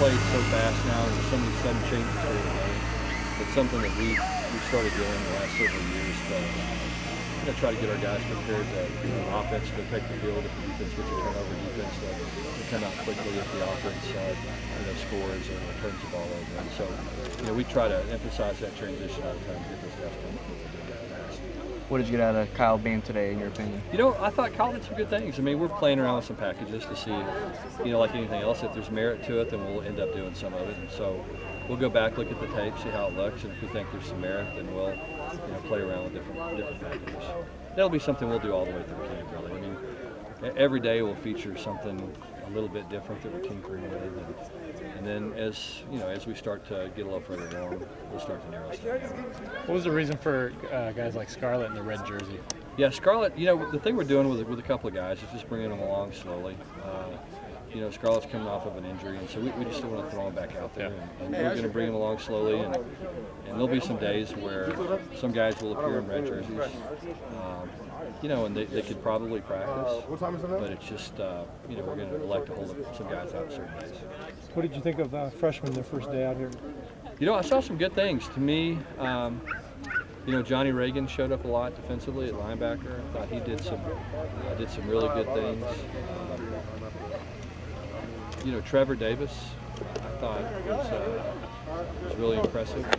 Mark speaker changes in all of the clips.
Speaker 1: play so fast now, and there's so many sudden changes here and there. It's something that we started doing the last several years to try to get our guys prepared to offense to take the field. If the defense gets a turnover, defense to come out quickly if the offense scores or turns the ball over. And so we try to emphasize that transition all the time to get those guys comfortable with doing that fast.
Speaker 2: What did you get out of Kyle Beam today, in your opinion?
Speaker 1: I thought Kyle did some good things. I mean, we're playing around with some packages to see, like anything else, if there's merit to it, then we'll end up doing some of it. And so we'll go back, look at the tape, see how it looks, and if we think there's some merit, then we'll play around with different packages. That'll be something we'll do all the way through camp, really. I mean, every day we'll feature something a little bit different that we're tinkering with, and then as we start to get a little further along, we'll start to narrow stuff down.
Speaker 3: What was the reason for guys like Scarlett in the red jersey?
Speaker 1: Yeah, Scarlett. The thing we're doing with a couple of guys is just bringing them along slowly. Scarlett's coming off of an injury, and so we just don't want to throw him back out there. And we're going to bring him along slowly, and there'll be some days where some guys will appear in red jerseys, and they could probably practice, but it's just, we're going to elect to hold some guys out certain days.
Speaker 4: What did you think of freshmen their first day out here?
Speaker 1: I saw some good things. To me, Johnny Reagan showed up a lot defensively at linebacker. I thought he did some really good things. Trevor Davis, I thought was really impressive. I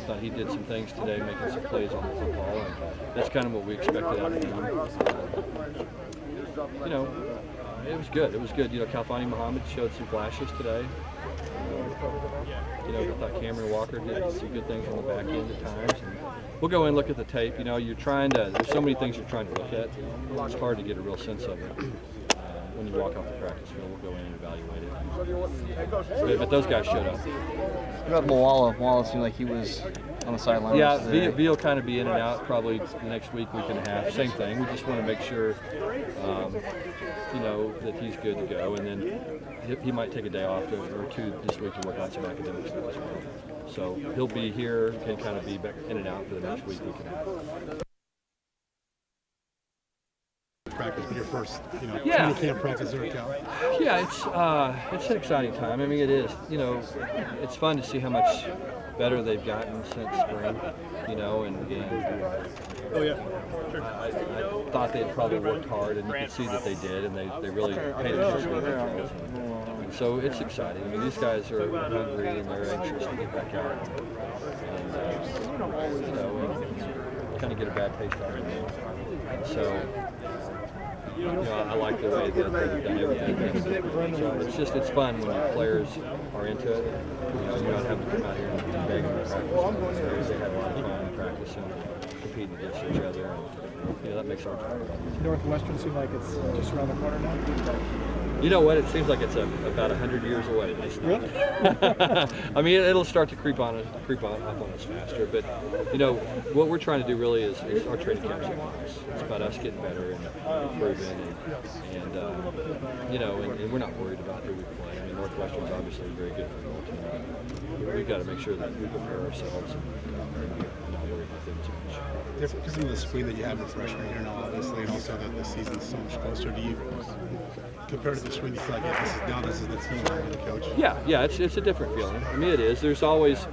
Speaker 1: thought he did some things today, making some plays on the football, and that's kind of what we expected out of him. It was good. It was good. Kalfani Muhammad showed some flashes today. I thought Cameron Walker did some good things on the back end at times. And we'll go in and look at the tape. There's so many things you're trying to look at. It's hard to get a real sense of it. When you walk off the practice field, we'll go in and evaluate it. But those guys showed up.
Speaker 2: What about Moala? Moala seemed like he was on the sideline.
Speaker 1: Yeah, V will kind of be in and out probably the next week and a half. Same thing. We just want to make sure, that he's good to go. And then he might take a day off or two this week to work on some academic stuff as well. So he'll be here, can kind of be back in and out for the next week and a half.
Speaker 5: Practice, but your first, training camp practice there at Cal.
Speaker 1: Yeah, it's an exciting time. I mean, it is. It's fun to see how much better they've gotten since spring. And
Speaker 5: Oh yeah, sure.
Speaker 1: I thought they had probably worked hard, and you could see that they did, and they really paid attention to their drills. And so it's exciting. I mean, these guys are hungry and they're anxious to get back out, and kind of get a bad taste out of it. And so. I like the way that they've done everything. So it's fun when the players are into it. You don't have to come out here and beg them to practice. They have a lot of fun practicing, competing against each other. And, that makes our job a lot easier.
Speaker 4: Northwestern seemed like it's just around the corner now.
Speaker 1: You know what? It seems like it's about 100 years away.
Speaker 4: Really?
Speaker 1: I mean, it'll start to creep up on us faster. But what we're trying to do really is our training camps are about us. It's about us getting better and improving, and we're not worried about who we play. I mean, Northwestern's obviously a very good football team. We've got to make sure that we prepare ourselves and not worry about them too much.
Speaker 5: Because of the speed that you have in freshman year now, obviously, and also that the season's so much closer to you. Compared to the spring, you feel like this is the team I'm the coach.
Speaker 1: Yeah, it's a different feeling. I mean, it is. There's always,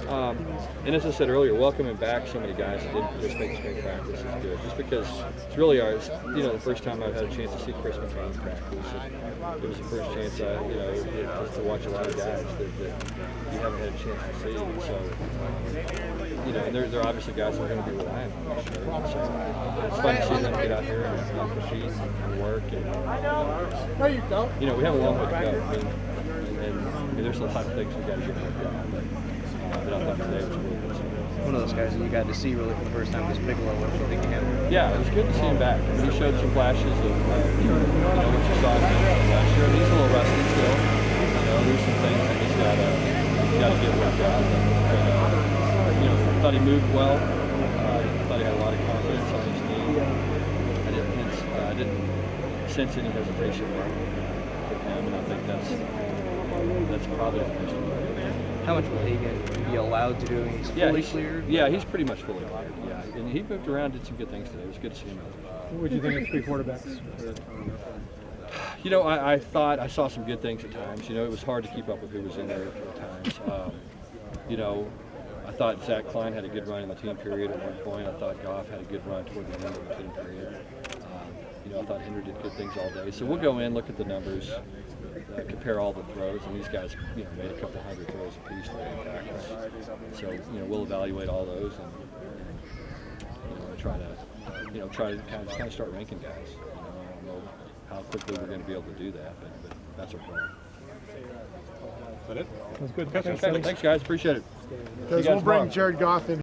Speaker 1: and as I said earlier, welcoming back so many guys that didn't participate in spring practice is good. Just because it's really the first time I've had a chance to see Chris McCain practice. It was the first chance just to watch a lot of guys that you haven't had a chance to see. So, and there are obviously guys that are going to be relying on this year. So it's fun to see them get out here and compete and work.
Speaker 4: No, you don't.
Speaker 1: We have a long way to go. I mean, there's a lot of things we got to get worked out. But I thought today was really good.
Speaker 2: One of those guys that you got to see really for the first time was Bigelow. What did you think of him?
Speaker 1: Yeah, it was good to see him back. I mean, he showed some flashes of what you saw last year. He's a little rusty still. There's some things that he's got to get worked out. I thought he moved well. I thought he had a lot of confidence on his knee. I didn't sense any hesitation from him, and I think that's probably the best.
Speaker 2: How much will Hagan be allowed to do? He's fully cleared?
Speaker 1: Yeah, he's pretty much fully cleared. Yeah, and he moved around, did some good things today. It was good to see him out there.
Speaker 4: What would you think of three quarterbacks?
Speaker 1: You know, I thought I saw some good things at times. You know, it was hard to keep up with who was in there at times. You know, I thought Zach Klein had a good run in the team period at one point. I thought Goff had a good run toward the end of the team period. You know, I thought Henry did good things all day. So we'll go in, look at the numbers, compare all the throws, and these guys, you know, made a couple hundred throws apiece today in practice. So, you know, we'll evaluate all those and you know, try to kind of start ranking guys. You know, I don't know how quickly we're going to be able to do that, but that's our plan.
Speaker 5: Is that it?
Speaker 4: That's good.
Speaker 1: Okay, thanks guys, appreciate it. See you
Speaker 6: Because
Speaker 1: guys
Speaker 6: we'll bring
Speaker 1: tomorrow.
Speaker 6: Jared Goff in.